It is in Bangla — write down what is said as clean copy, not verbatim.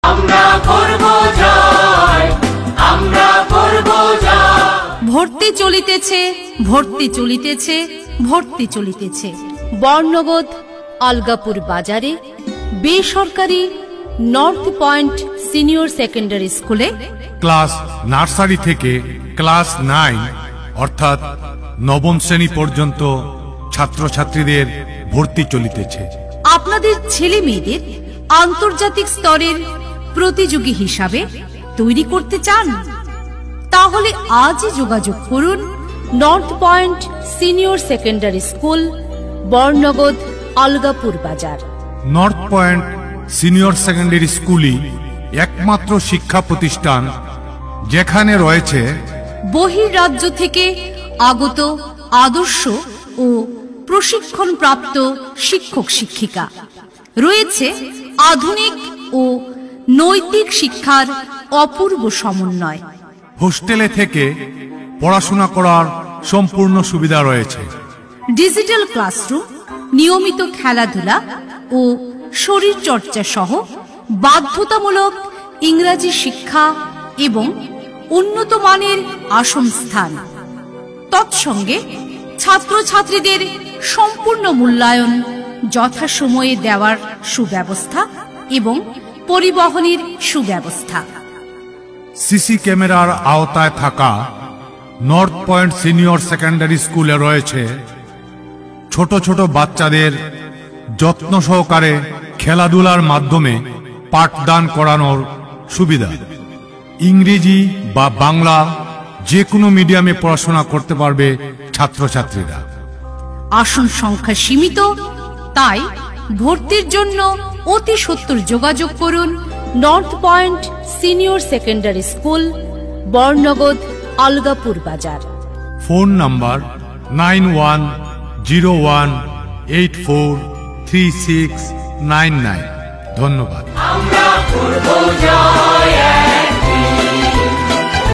আমরা করব জয়, আমরা করব জয়। ভর্তি চলিতেছে, ভর্তি চলিতেছে, ভর্তি চলিতেছে। বর্ণবোধ আলগাপুর বাজারে বেসরকারি নর্থ পয়েন্ট সিনিয়র সেকেন্ডারি স্কুলে ক্লাস নার্সারি থেকে ক্লাস 9 অর্থাৎ নবম শ্রেণী পর্যন্ত ছাত্রছাত্রীদের ভর্তি চলিতেছে। আপনাদের ছেলে মেয়েদের আন্তর্জাতিক স্তরের প্রতিযোগী হিসাবে তৈরি করতে চান? তাহলে আজই যোগাযোগ করুন north point senior secondary school, Barnagod, Algapur বাজার। নর্থ পয়েন্ট সিনিয়র সেকেন্ডারি স্কুলই একমাত্র শিক্ষা প্রতিষ্ঠান যেখানে রয়েছে বহির্রাজ্য থেকে আগত আদর্শ ও প্রশিক্ষণপ্রাপ্ত শিক্ষক শিক্ষিকা, রয়েছে আধুনিক ও নৈতিক শিক্ষার অপূর্ব সমন্বয়। হোস্টেলে থেকে পড়াশোনা করার সম্পূর্ণ সুবিধা রয়েছে। ডিজিটাল ক্লাসরুম, নিয়মিত খেলাধুলা ও শরীর চর্চা সহ বাধ্যতামূলক ইংরাজি শিক্ষা এবং উন্নত মানের আসন স্থান। তৎসঙ্গে ছাত্রছাত্রীদের সম্পূর্ণ মূল্যায়ন যথাসময়ে দেওয়ার সুব্যবস্থা এবং পরিবহনের সুব্যবস্থা। সিসি ক্যামেরার আওতায় থাকা নর্থ পয়েন্ট সিনিয়র সেকেন্ডারি স্কুলে রয়েছে ছোট ছোট বাচ্চাদের যত্ন সহকারে খেলাধুলার মাধ্যমে পাঠদান করানোর সুবিধা। ইংরেজি বা বাংলা যে কোনো মিডিয়ামে পড়াশোনা করতে পারবে ছাত্রছাত্রীরা। আসন সংখ্যা সীমিত, তাই ভর্তির জন্য অতি সত্বর যোগাযোগ করুন north point senior secondary school, Barnagod, Algapur বাজার। Phone number 9101843699। ধন্যবাদ। আমরা করব জয়।